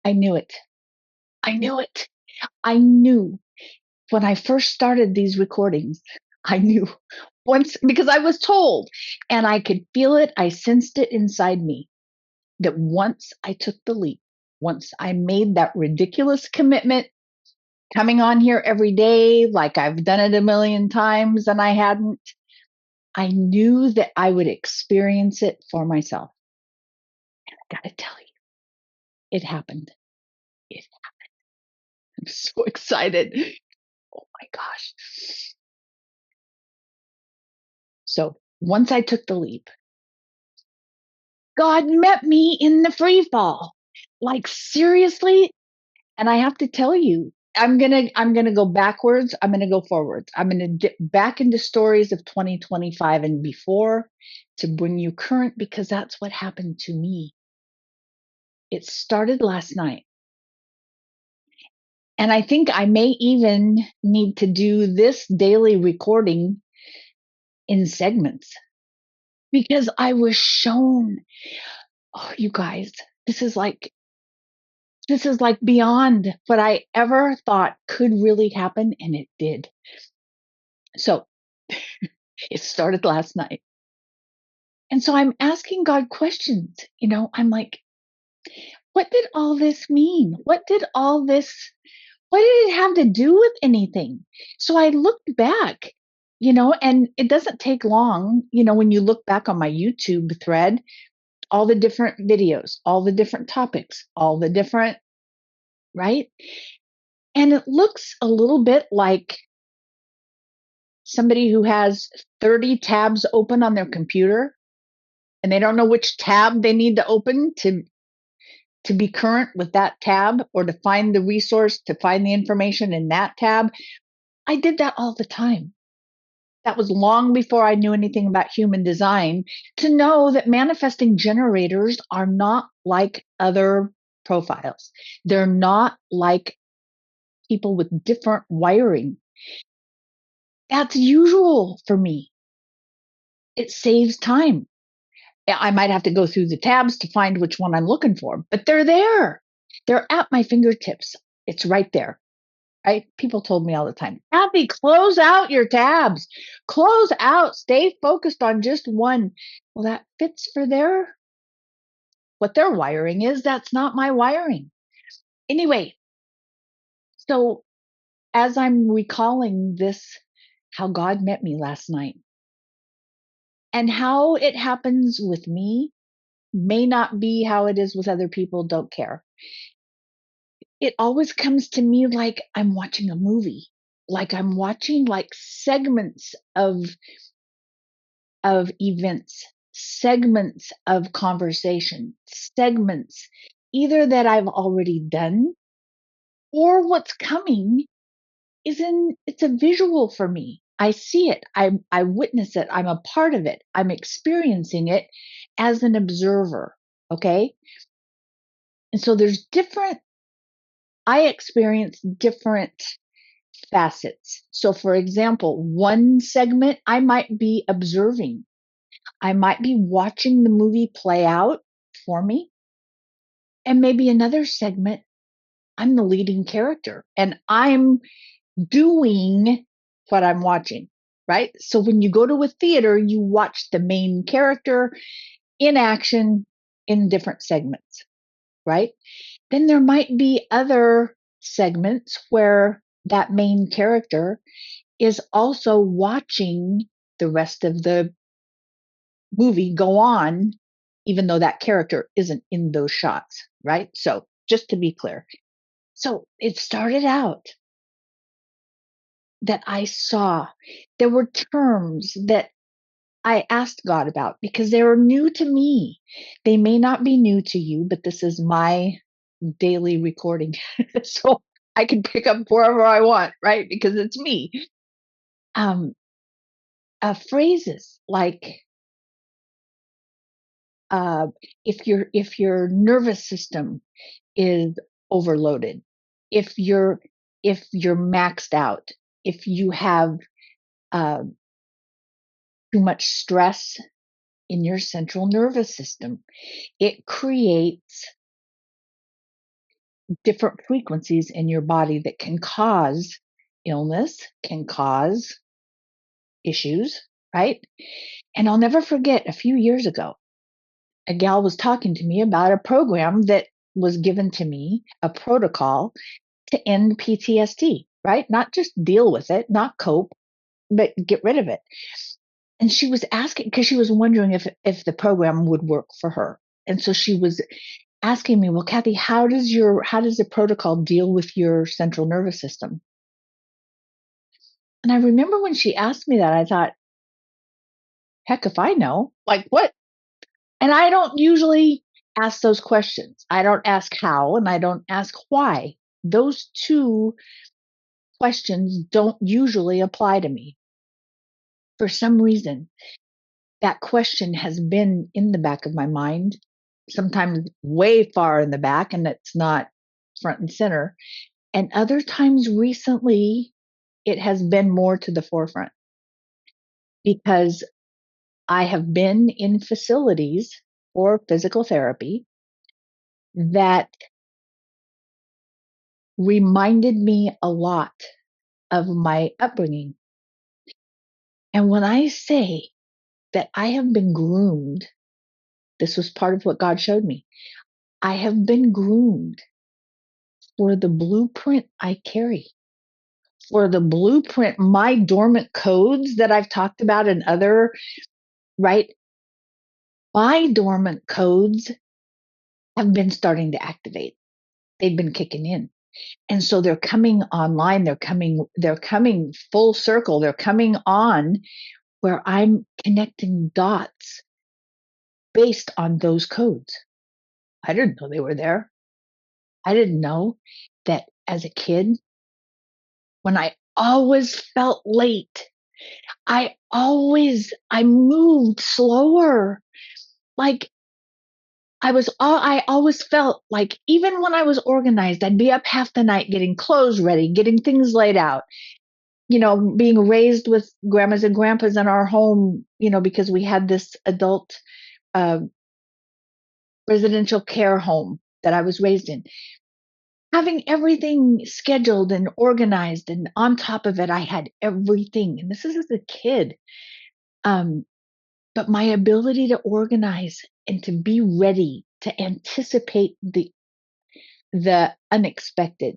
I knew it. I knew it. I knew when I first started these recordings, I knew once because I was told and I could feel it. I sensed it inside me that once I took the leap, once I made that ridiculous commitment, coming on here every day, like I've done it a million times and I hadn't, I knew that I would experience it for myself. And I got to tell you, it happened. It, I'm so excited. Oh my gosh. So once I took the leap, God met me in the free fall. Like seriously, and I have to tell you, I'm gonna go backwards. I'm gonna go forwards. I'm gonna dip back into stories of 2025 and before to bring you current because that's what happened to me. It started last night. And I think I may even need to do this daily recording in segments because I was shown, oh, you guys, this is like beyond what I ever thought could really happen, and it did. So it started last night. And so I'm asking God questions. I'm like, what did all this mean? What did it have to do with anything? So I looked back, and it doesn't take long, when you look back on my YouTube thread, all the different videos, all the different topics, all the different, right? And it looks a little bit like somebody who has 30 tabs open on their computer and they don't know which tab they need to open to be current with that tab or to find the resource to find the information in that tab. I did that all the time. That was long before I knew anything about human design to know that manifesting generators are not like other profiles. They're not like people with different wiring. That's usual for me. It saves time. I might have to go through the tabs to find which one I'm looking for, but they're there. They're at my fingertips. It's right there. Right? People told me all the time, Kathy, close out your tabs. Close out. Stay focused on just one. Well, that fits for what their wiring is. That's not my wiring. Anyway, so as I'm recalling this, how God met me last night and how it happens with me may not be how it is with other people, don't care. It always comes to me like I'm watching a movie, like I'm watching like segments of events, segments of conversation, segments either that I've already done or what's coming it's a visual for me. I see it. I witness it. I'm a part of it. I'm experiencing it as an observer. Okay. And so I experience different facets. So for example, one segment I might be observing. I might be watching the movie play out for me. And maybe another segment, I'm the leading character and I'm doing what I'm watching, right? So when you go to a theater, you watch the main character in action in different segments, right? Then there might be other segments where that main character is also watching the rest of the movie go on, even though that character isn't in those shots, right? So just to be clear. So it started out that I saw there were terms that I asked God about because they were new to me. They may not be new to you, but this is my daily recording. So I can pick up wherever I want, right? Because it's me. Um, Phrases like uh, if your nervous system is overloaded, if you're if you're maxed out, if you have uh, too much stress in your central nervous system, it creates different frequencies in your body that can cause illness, can cause issues, right? And I'll never forget a few years ago, a gal was talking to me about a program that was given to me, a protocol to end PTSD, right? Not just deal with it, not cope, but get rid of it. And she was asking, because she was wondering if the program would work for her. And so she was asking me, well, Kathy, how does the protocol deal with your central nervous system? And I remember when she asked me that, I thought, heck if I know. Like what? And I don't usually ask those questions. I don't ask how and I don't ask why. Those two questions don't usually apply to me. For some reason, that question has been in the back of my mind, sometimes way far in the back, and it's not front and center. And other times recently, it has been more to the forefront because I have been in facilities for physical therapy that reminded me a lot of my upbringing. And when I say that I have been groomed, this was part of what God showed me. I have been groomed for the blueprint I carry, for the blueprint, my dormant codes that I've talked about in other, right? My dormant codes have been starting to activate. They've been kicking in. And so they're coming online. They're coming full circle. They're coming on where I'm connecting dots based on those codes. I didn't know they were there. I didn't know that as a kid, when I always felt late, I moved slower. Like I always felt like even when I was organized, I'd be up half the night getting clothes ready, getting things laid out, being raised with grandmas and grandpas in our home, because we had this adult uh, residential care home that I was raised in. Having everything scheduled and organized, and on top of it, I had everything. And this is as a kid. Um, but my ability to organize and to be ready to anticipate the unexpected.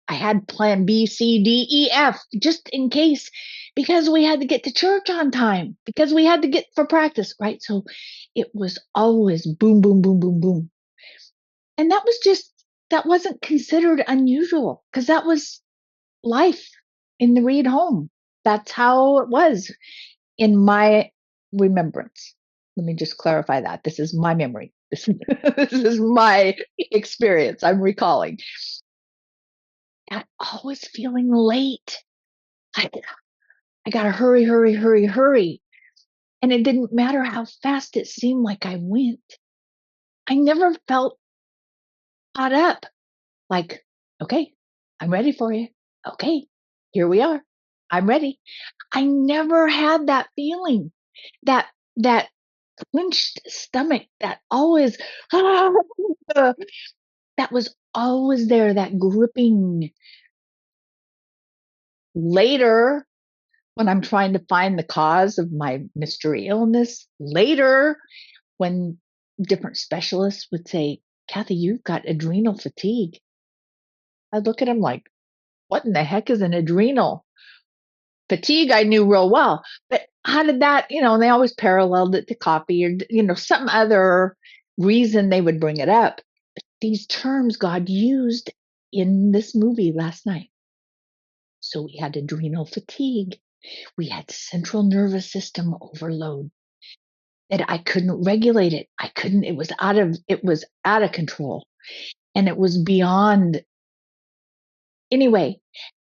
I had plan B, C, D, E, F, just in case, because we had to get to church on time, because we had to get for practice, right? So it was always boom, boom, boom, boom, boom. And that wasn't considered unusual because that was life in the Reed home. That's how it was in my remembrance. Let me just clarify that. This is my memory. This is my experience. I'm recalling. And always feeling late. I, I gotta hurry, hurry, hurry, hurry. And it didn't matter how fast it seemed like I went. I never felt caught up. Like, okay, I'm ready for you. Okay, here we are. I'm ready. I never had that feeling, that that clenched stomach, that always that was always there, that gripping. Later, when I'm trying to find the cause of my mystery illness, later, when different specialists would say, Kathy, you've got adrenal fatigue. I look at them like, what in the heck is an adrenal? Fatigue I knew real well, but how did that, and they always paralleled it to coffee or, some other reason they would bring it up. These terms God used in this movie last night. So we had adrenal fatigue. We had central nervous system overload that I couldn't regulate it. It was out of control and it was beyond anyway.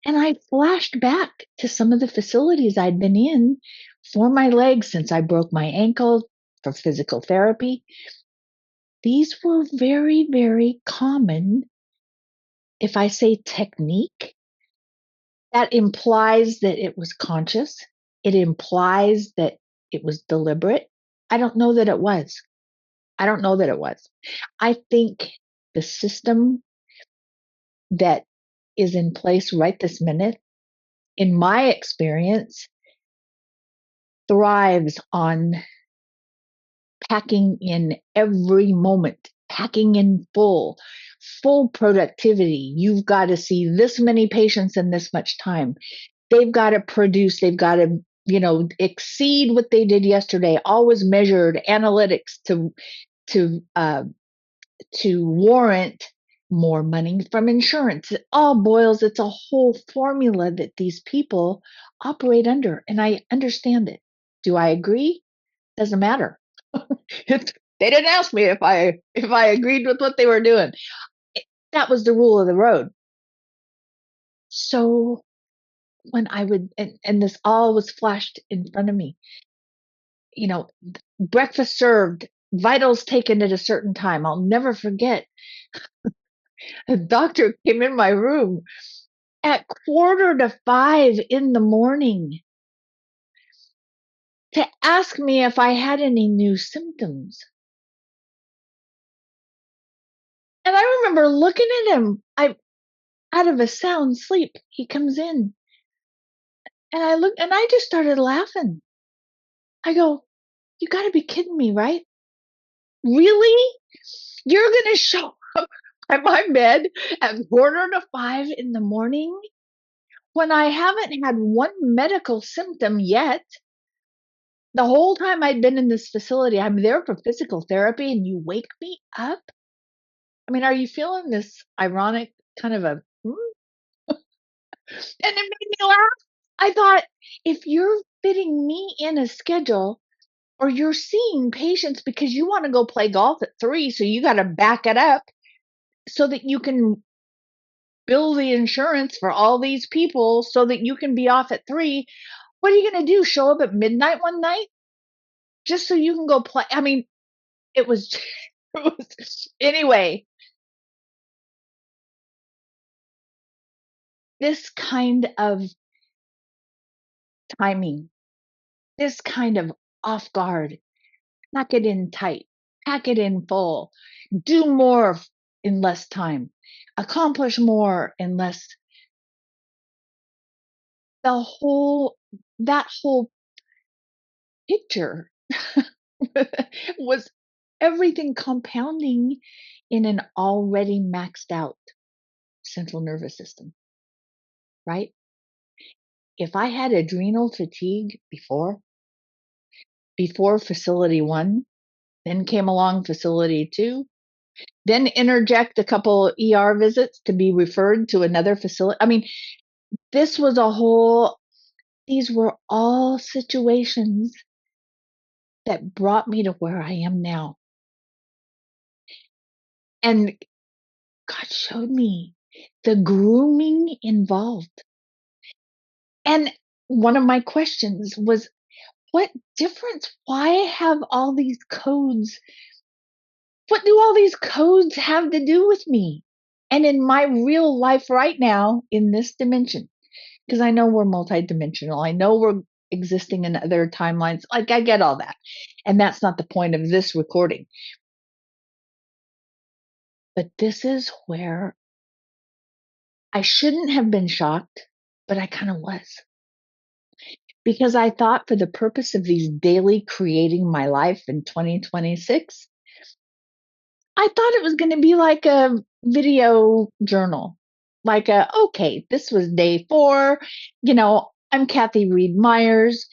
And I flashed back to some of the facilities I'd been in for my legs since I broke my ankle for physical therapy. These were very, very common. If I say technique, that implies that it was conscious. It implies that it was deliberate. I don't know that it was. I don't know that it was. I think the system that is in place right this minute, in my experience, thrives on packing in every moment, packing in full productivity. You've got to see this many patients in this much time. They've got to produce, they've got to, exceed what they did yesterday, always measured analytics to warrant more money from insurance. It all boils, it's a whole formula that these people operate under. And I understand it. Do I agree? Doesn't matter. They didn't ask me if I agreed with what they were doing. That was the rule of the road. So when I would, and this all was flashed in front of me, breakfast served, vitals taken at a certain time. I'll never forget. The doctor came in my room at 4:45 in the morning to ask me if I had any new symptoms. And I remember looking at him. Out of a sound sleep, he comes in. And I look and I just started laughing. I go, "You gotta be kidding me, right? Really? You're gonna show up at my bed at 4:45 in the morning when I haven't had one medical symptom yet? The whole time I'd been in this facility, I'm there for physical therapy, and you wake me up? I mean, are you feeling this ironic kind of a, and it made me laugh. I thought, if you're fitting me in a schedule or you're seeing patients because you want to go play golf at 3, so you got to back it up so that you can bill the insurance for all these people so that you can be off at 3. What are you going to do? Show up at midnight one night just so you can go play? I mean, it was, anyway, this kind of timing, this kind of off guard, knock it in tight, pack it in full, do more in less time, accomplish more in less. That whole picture was everything compounding in an already maxed out central nervous system, right? If I had adrenal fatigue before facility 1, then came along facility 2, then interject a couple ER visits to be referred to another facility. I mean, these were all situations that brought me to where I am now. And God showed me the grooming involved. And one of my questions was, what difference? Why have all these codes? What do all these codes have to do with me? And in my real life right now, in this dimension, because I know we're multidimensional. I know we're existing in other timelines. Like, I get all that. And that's not the point of this recording. But this is where I shouldn't have been shocked, but I kind of was. Because I thought, for the purpose of these daily creating my life in 2026, I thought it was going to be like a video journal. Like, okay, this was day 4. I'm Kathy Reed Myers.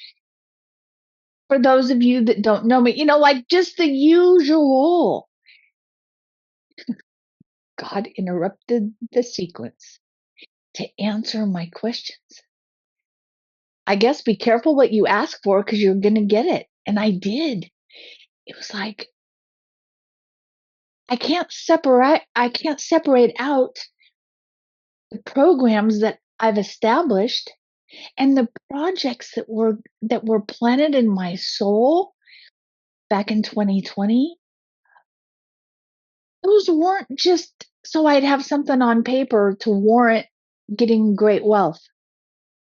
For those of you that don't know me, like just the usual. God interrupted the sequence to answer my questions. I guess be careful what you ask for, because you're going to get it. And I did. It was like, I can't separate out the programs that I've established and the projects that were planted in my soul back in 2020. Those weren't just so I'd have something on paper to warrant getting great wealth,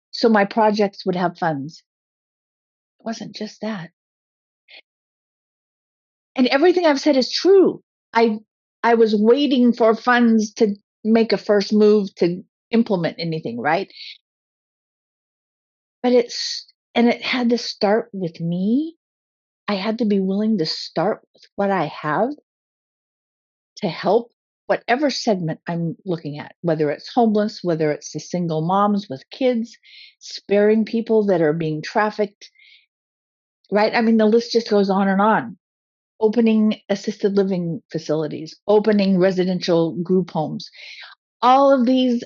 so my projects would have funds. It wasn't just that. And everything I've said is true. I was waiting for funds make a first move to implement anything, right? But it had to start with me. I had to be willing to start with what I have to help whatever segment I'm looking at, whether it's homeless, whether it's the single moms with kids, sparing people that are being trafficked, right? I mean, the list just goes on and on. Opening assisted living facilities, opening residential group homes, all of these,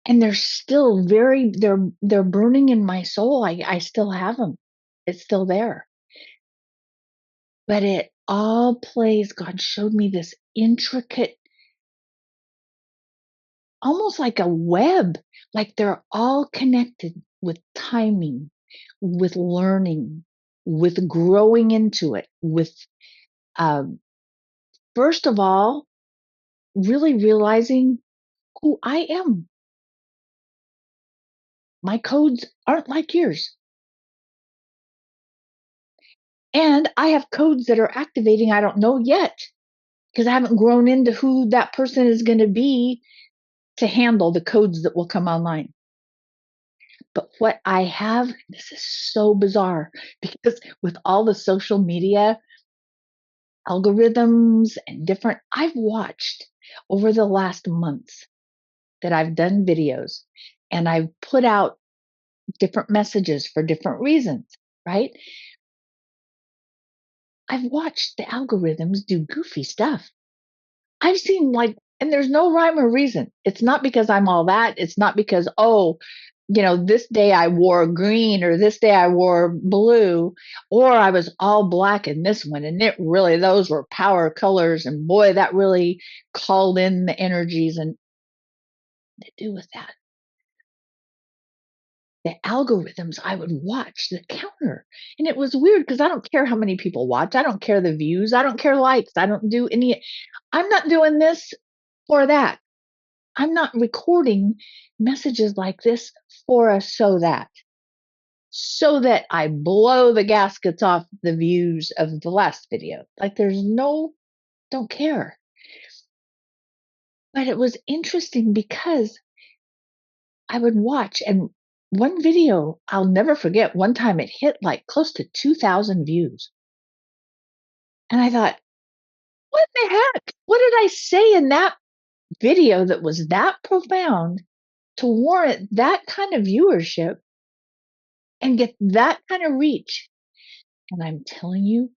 and they're still they're burning in my soul. I still have them. It's still there. But it all plays, God showed me this intricate, almost like a web, like they're all connected with timing, with learning, with growing into it, with, um, first of all, really realizing who I am. My codes aren't like yours. And I have codes that are activating I don't know yet because I haven't grown into who that person is going to be to handle the codes that will come online. But what I have, this is so bizarre because with all the social media algorithms and different, I've watched over the last months that I've done videos and I've put out different messages for different reasons, right? I've watched the algorithms do goofy stuff. I've seen like, and there's no rhyme or reason. It's not because I'm all that. It's not because, oh, this day I wore green or this day I wore blue or I was all black in this one. And those were power colors. And boy, that really called in the energies and to do with that. The algorithms I would watch the counter. And it was weird because I don't care how many people watch. I don't care the views. I don't care likes. I don't do any, I'm not doing this for that. I'm not recording messages like this for a so that I blow the gaskets off the views of the last video. Like don't care. But it was interesting because I would watch and one video I'll never forget, one time it hit like close to 2,000 views. And I thought, what the heck? What did I say in that video that was that profound to warrant that kind of viewership and get that kind of reach? And I'm telling you,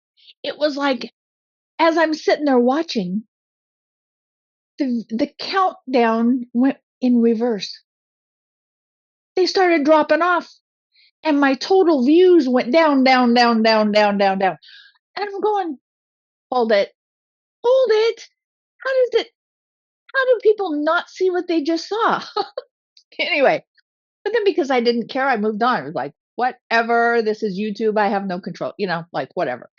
it was like, as I'm sitting there watching, the countdown went in reverse. They started dropping off, and my total views went down, down, down, down, down, down, down. And I'm going, hold it, hold it. How do people not see what they just saw? Anyway, but then because I didn't care, I moved on. It was like, whatever, this is YouTube. I have no control, like whatever.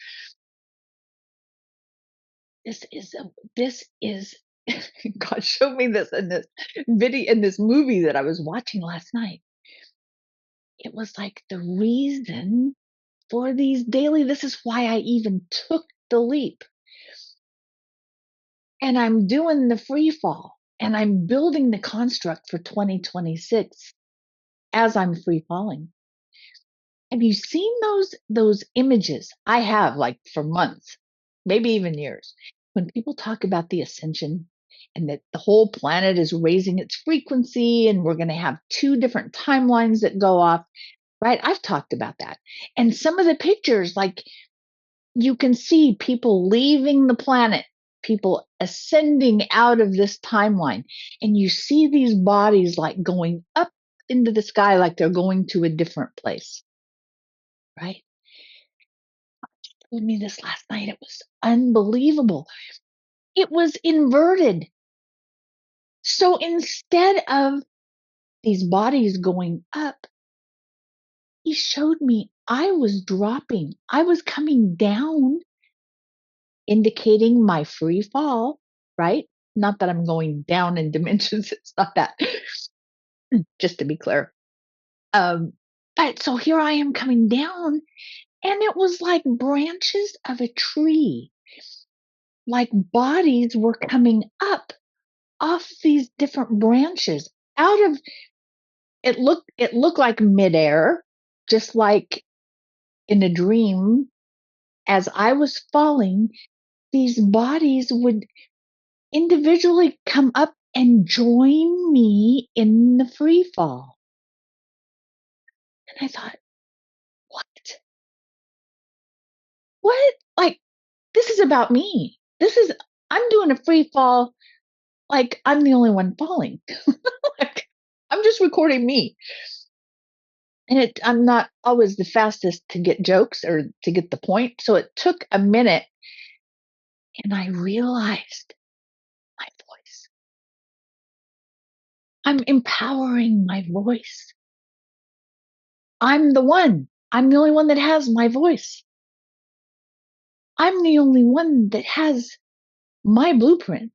This is God showed me this in this video, in this movie that I was watching last night. It was like the reason for these daily, this is why I even took the leap. And I'm doing the free fall and I'm building the construct for 2026 as I'm free falling. Have you seen those images? I have, like, for months, maybe even years, when people talk about the ascension and that the whole planet is raising its frequency and we're going to have two different timelines that go off, right? I've talked about that. And some of the pictures, like, you can see people leaving the planet, people ascending out of this timeline, and you see these bodies like going up into the sky like they're going to a different place, right? Told me this last night. It was unbelievable. It was inverted. So instead of these bodies going up, he showed me I was dropping. I was coming down, indicating my free fall, right? Not that I'm going down in dimensions. It's not that. Just to be clear. But so here I am coming down, and it was like branches of a tree, like bodies were coming up off these different branches out of it looked like midair, just like in a dream. As I was falling, these bodies would individually come up and join me in the free fall. And I thought, what? What? Like, this is about me. I'm doing a free fall like I'm the only one falling. Like, I'm just recording me. And I'm not always the fastest to get jokes or to get the point. So it took a minute and I realized my voice. I'm empowering my voice. I'm the one. I'm the only one that has my voice. I'm the only one that has my blueprint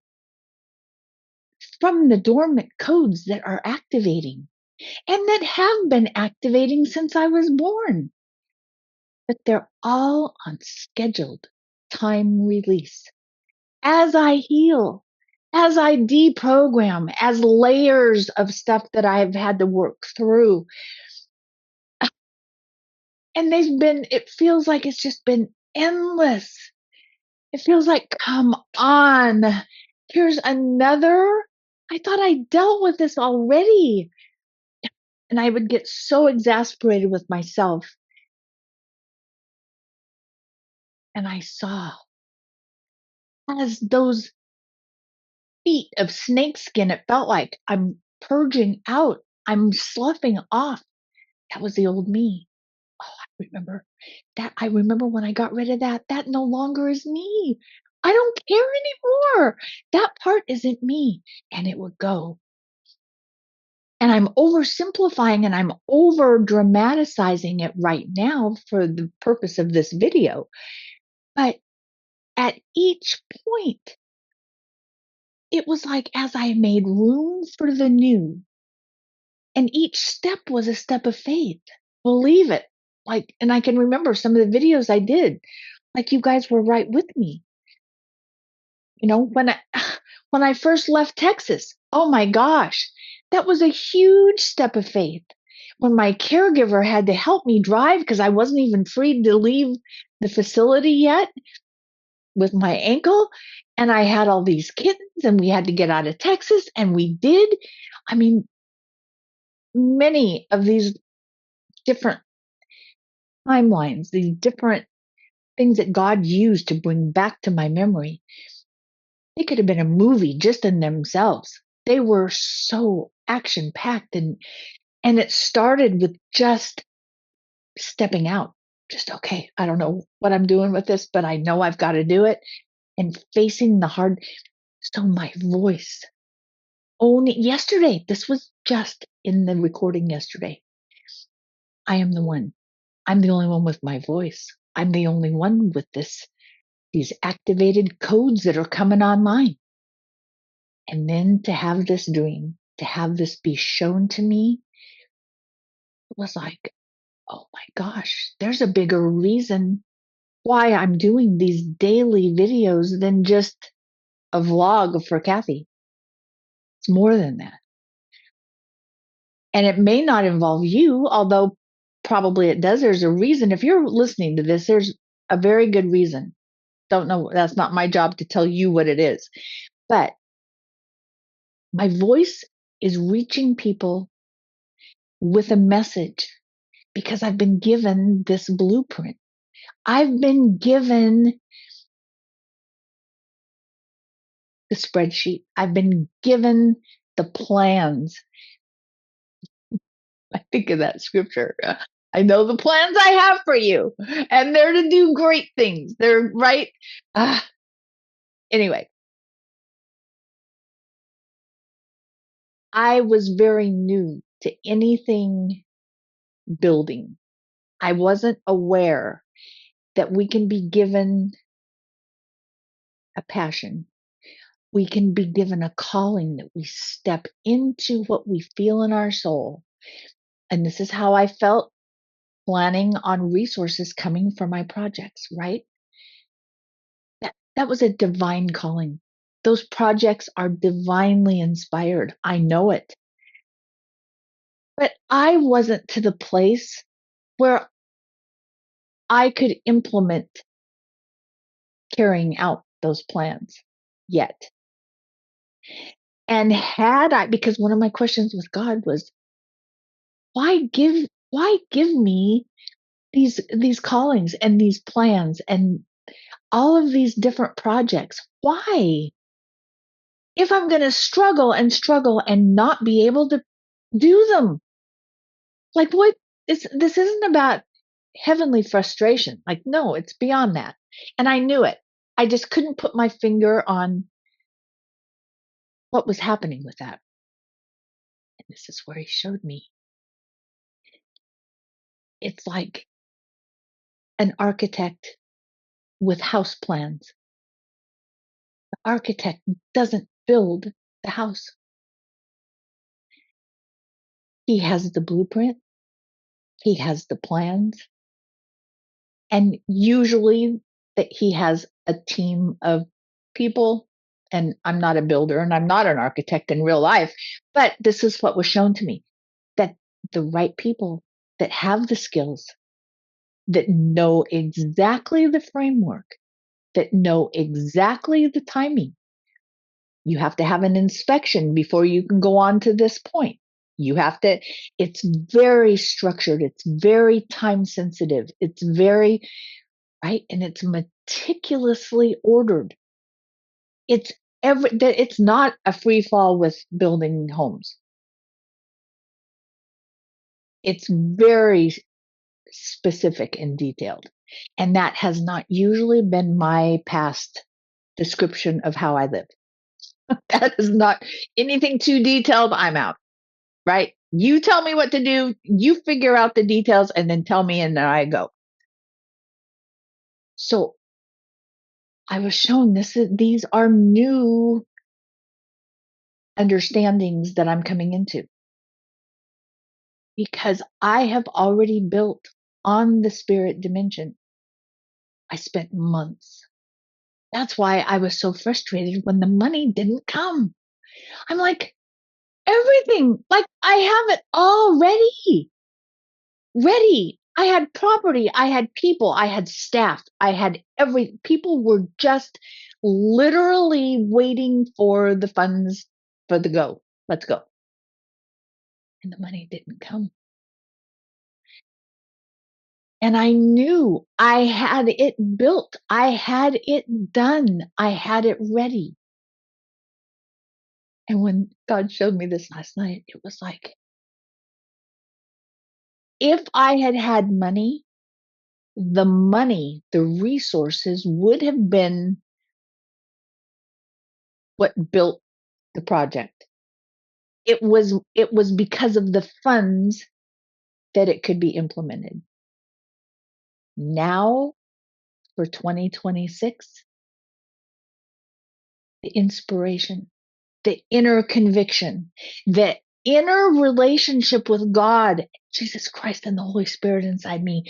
from the dormant codes that are activating and that have been activating since I was born. But they're all on scheduled time release. As I heal, as I deprogram, as layers of stuff that I've had to work through. And it feels like it's just been endless. It feels like, come on, here's another. I thought I dealt with this already. And I would get so exasperated with myself. And I saw as those feet of snakeskin, it felt like I'm purging out, I'm sloughing off. That was the old me. Oh, I remember that. I remember when I got rid of that. That no longer is me. I don't care anymore. That part isn't me. And it would go. And I'm oversimplifying and I'm over dramatizing it right now for the purpose of this video. But at each point, it was like as I made room for the new, and each step was a step of faith. Believe it. Like, and I can remember some of the videos I did, like you guys were right with me. You know, when I first left Texas, oh my gosh, that was a huge step of faith. When my caregiver had to help me drive because I wasn't even free to leave the facility yet with my ankle, and I had all these kittens and we had to get out of Texas, and we did. I mean, many of these different timelines, these different things that God used to bring back to my memory, they could have been a movie just in themselves. They were so action packed, and it started with just stepping out. Just, okay, I don't know what I'm doing with this, but I know I've got to do it, and facing the hard. So my voice, only yesterday, this was just in the recording yesterday. I am the one. I'm the only one with my voice. I'm the only one with these activated codes that are coming online. And then to have this dream, to have this be shown to me, it was like, oh my gosh, there's a bigger reason why I'm doing these daily videos than just a vlog for Kathy. It's more than that. And it may not involve you, although probably it does. There's a reason. If you're listening to this, there's a very good reason. Don't know. That's not my job to tell you what it is. But my voice is reaching people with a message because I've been given this blueprint. I've been given the spreadsheet. I've been given the plans. I think of that scripture. I know the plans I have for you, and they're to do great things. They're right. Anyway, I was very new to anything building. I wasn't aware that we can be given a passion. We can be given a calling that we step into what we feel in our soul. And this is how I felt planning on resources coming for my projects, right? That was a divine calling. Those projects are divinely inspired. I know it. But I wasn't to the place where I could implement carrying out those plans yet. And had I, because one of my questions with God was, why give me these callings and these plans and all of these different projects? Why? If I'm going to struggle and struggle and not be able to do them. Like what this isn't about heavenly frustration. Like no, it's beyond that. And I knew it. I just couldn't put my finger on what was happening with that. And this is where he showed me. It's like an architect with house plans. The architect doesn't build the house. He has the blueprint, he has the plans, and usually that he has a team of people. And I'm not a builder and I'm not an architect in real life, but this is what was shown to me, that the right people that have the skills, that know exactly the framework, that know exactly the timing. You have to have an inspection before you can go on to this point. You have to, it's very structured, it's very time sensitive, it's very, right? And it's meticulously ordered. It's not a free fall with building homes. It's very specific and detailed. And that has not usually been my past description of how I live. That is not anything too detailed. I'm out, right? You tell me what to do, you figure out the details, and then tell me, and then I go. So I was shown these are new understandings that I'm coming into because I have already built on the spirit dimension. I spent months. That's why I was so frustrated when the money didn't come. I'm like, everything, like I have it all ready. I had property, I had people, I had staff, I had people were just literally waiting for the funds for the go. Let's go. And the money didn't come. And I knew I had it built. I had it done. I had it ready. And when God showed me this last night, it was like, if I had had money, the resources would have been what built the project. It was because of the funds that it could be implemented. Now for 2026, the inspiration, the inner conviction, the inner relationship with God, Jesus Christ and the Holy Spirit inside me,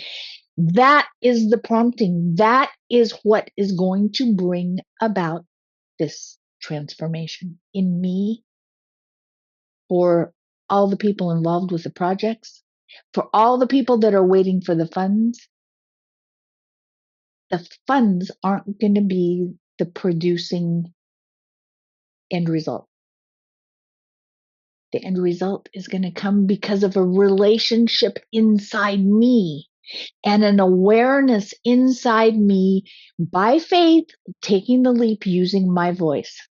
that is the prompting. That is what is going to bring about this transformation in me, for all the people involved with the projects, for all the people that are waiting for the funds. The funds aren't going to be the producing end result. The end result is going to come because of a relationship inside me and an awareness inside me, by faith, taking the leap using my voice.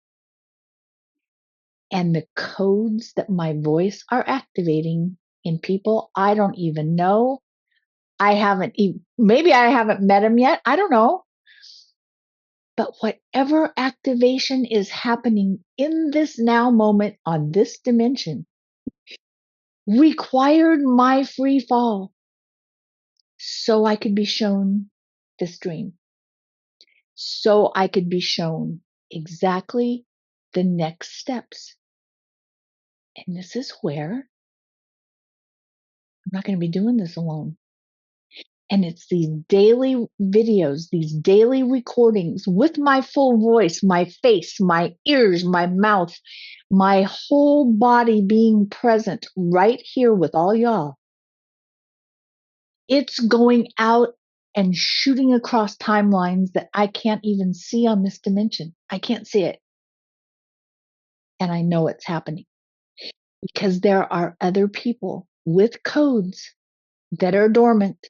And the codes that my voice are activating in people I don't even know. Maybe I haven't met them yet. I don't know. But whatever activation is happening in this now moment on this dimension required my free fall so I could be shown this dream, so I could be shown exactly the next steps. And this is where I'm not going to be doing this alone. And it's these daily videos, these daily recordings with my full voice, my face, my ears, my mouth, my whole body being present right here with all y'all. It's going out and shooting across timelines that I can't even see on this dimension. I can't see it. And I know it's happening because there are other people with codes that are dormant,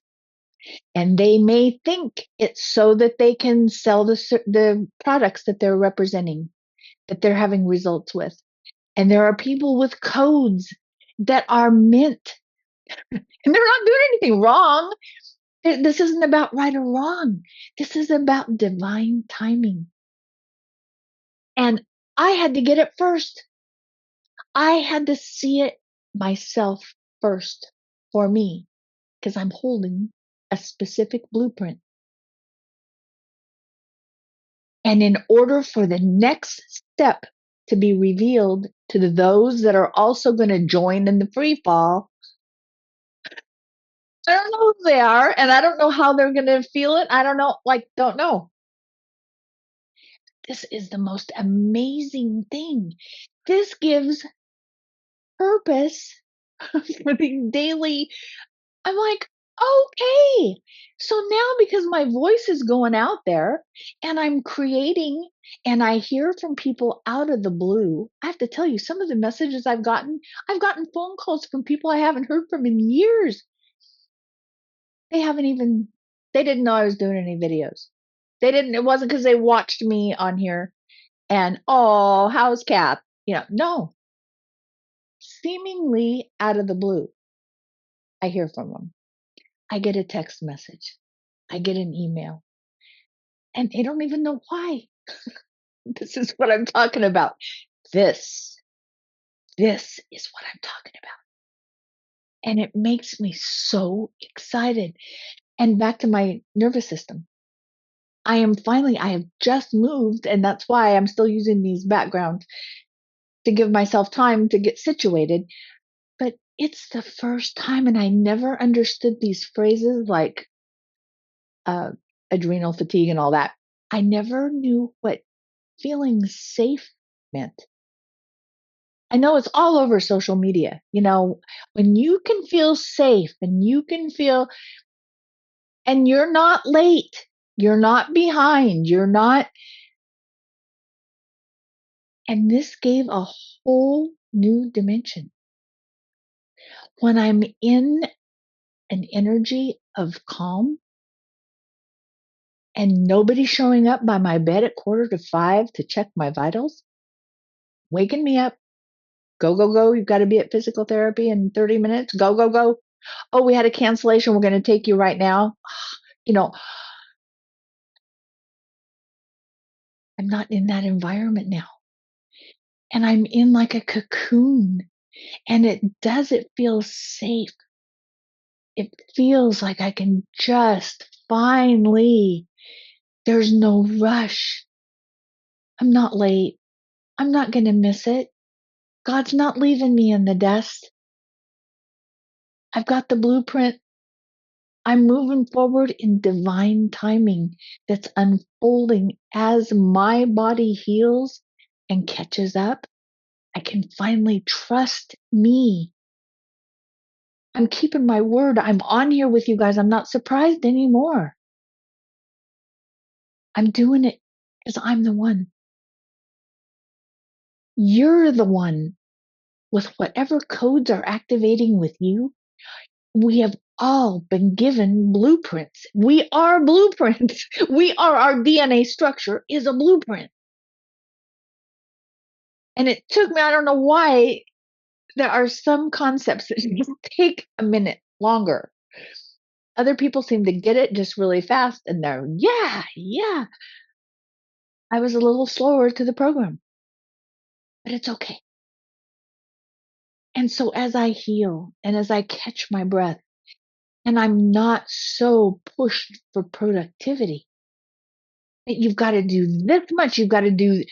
and they may think it's so that they can sell the products that they're representing, that they're having results with. And there are people with codes that are meant, and they're not doing anything wrong. This isn't about right or wrong. This is about divine timing. And I had to get it first. I had to see it myself first for me, because I'm holding a specific blueprint. And in order for the next step to be revealed to those that are also going to join in the free fall, I don't know who they are, and I don't know how they're going to feel it. I don't know, don't know. This is the most amazing thing. This gives purpose for the daily. I'm like, okay. So now, because my voice is going out there and I'm creating and I hear from people out of the blue, I have to tell you, some of the messages I've gotten phone calls from people I haven't heard from in years. They didn't know I was doing any videos. It wasn't because they watched me on here and, oh, how's Kath? No. Seemingly out of the blue, I hear from them. I get a text message. I get an email. And they don't even know why. This is what I'm talking about. This is what I'm talking about. And it makes me so excited. And back to my nervous system. I have just moved, and that's why I'm still using these backgrounds to give myself time to get situated. But it's the first time, and I never understood these phrases like adrenal fatigue and all that. I never knew what feeling safe meant. I know it's all over social media. When you can feel safe and you can feel, and you're not late, you're not behind, you're not. And this gave a whole new dimension. When I'm in an energy of calm and nobody showing up by my bed at 4:45 to check my vitals, waking me up, go, go, go. You've got to be at physical therapy in 30 minutes. Go, go, go. Oh, we had a cancellation. We're going to take you right now. I'm not in that environment now. And I'm in like a cocoon. And it feels safe. It feels like I can just finally, there's no rush. I'm not late. I'm not going to miss it. God's not leaving me in the dust. I've got the blueprint. I'm moving forward in divine timing that's unfolding as my body heals and catches up. I can finally trust me. I'm keeping my word. I'm on here with you guys. I'm not surprised anymore. I'm doing it because I'm the one. You're the one with whatever codes are activating with you. We have all been given blueprints. We are blueprints. Our DNA structure is a blueprint. And it took me, I don't know why, there are some concepts that just take a minute longer. Other people seem to get it just really fast and they're, yeah. I was a little slower to the program, but it's okay. And so as I heal and as I catch my breath, and I'm not so pushed for productivity, that you've got to do this much, you've got to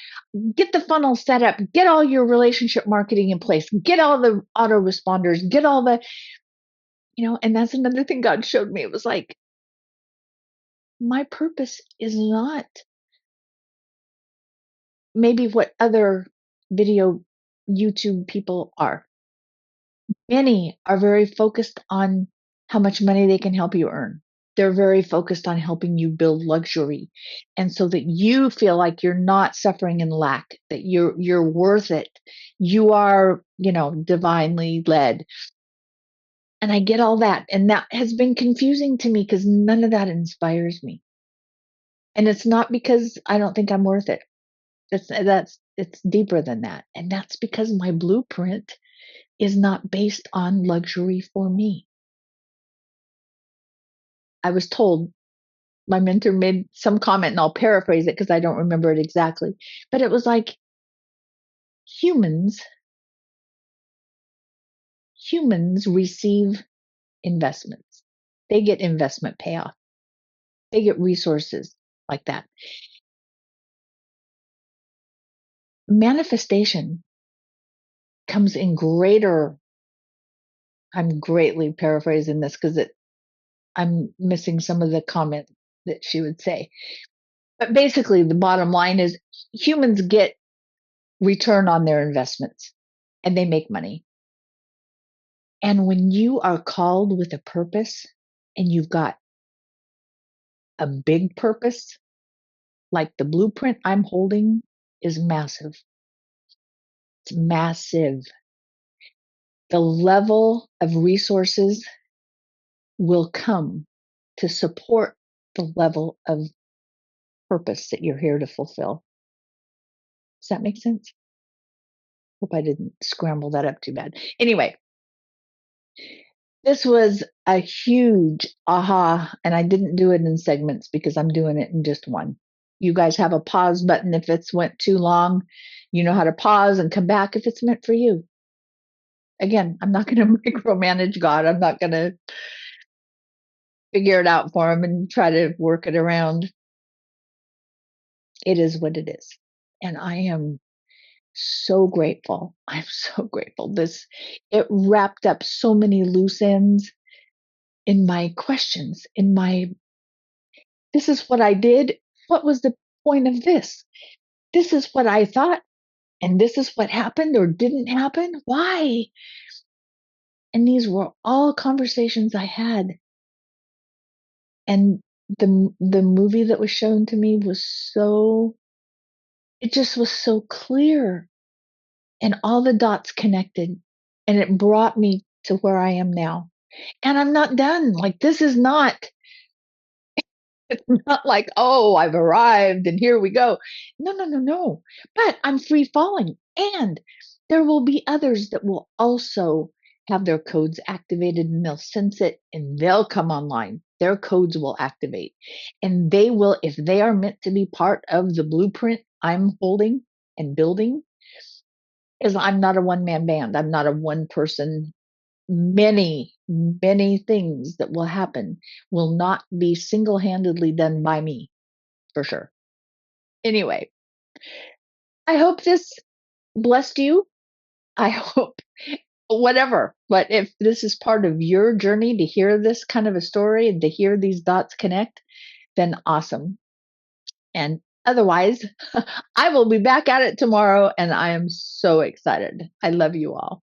get the funnel set up, get all your relationship marketing in place, get all the autoresponders, get all the, and that's another thing God showed me. It was like, my purpose is not maybe what other video YouTube people are. Many are very focused on how much money they can help you earn. They're very focused on helping you build luxury. And so that you feel like you're not suffering in lack, that you're worth it. You are, divinely led. And I get all that. And that has been confusing to me because none of that inspires me. And it's not because I don't think I'm worth it. It's deeper than that. And that's because my blueprint is not based on luxury for me. I was told, my mentor made some comment, and I'll paraphrase it because I don't remember it exactly. But it was like humans receive investments. They get investment payoff. They get resources like that. Manifestation comes in greater, I'm greatly paraphrasing this because I'm missing some of the comment that she would say. But basically, the bottom line is humans get return on their investments and they make money. And when you are called with a purpose and you've got a big purpose, like the blueprint I'm holding is massive. It's massive. The level of resources will come to support the level of purpose that you're here to fulfill. Does that make sense? Hope I didn't scramble that up too bad. Anyway, this was a huge aha, and I didn't do it in segments because I'm doing it in just one. You guys have a pause button if it's went too long. You know how to pause and come back if it's meant for you. Again, I'm not going to micromanage God. I'm not going to figure it out for him and try to work it around. It is what it is. And I am so grateful. I'm so grateful. It wrapped up so many loose ends in my questions, this is what I did. What was the point of this? This is what I thought, and this is what happened or didn't happen. Why? And these were all conversations I had. And the movie that was shown to me it just was so clear, and all the dots connected, and it brought me to where I am now. And I'm not done. Like, this is not, it's not like, oh, I've arrived and here we go. No, no, no, no. But I'm free falling. And there will be others that will also have their codes activated, and they'll sense it and they'll come online. Their codes will activate. And they will, if they are meant to be part of the blueprint I'm holding and building, is I'm not a one-man band. I'm not a one person. Many, many things that will happen will not be single-handedly done by me, for sure. Anyway, I hope this blessed you. I hope whatever, but if this is part of your journey to hear this kind of a story and to hear these dots connect, then awesome. And otherwise, I will be back at it tomorrow, and I am so excited. I love you all.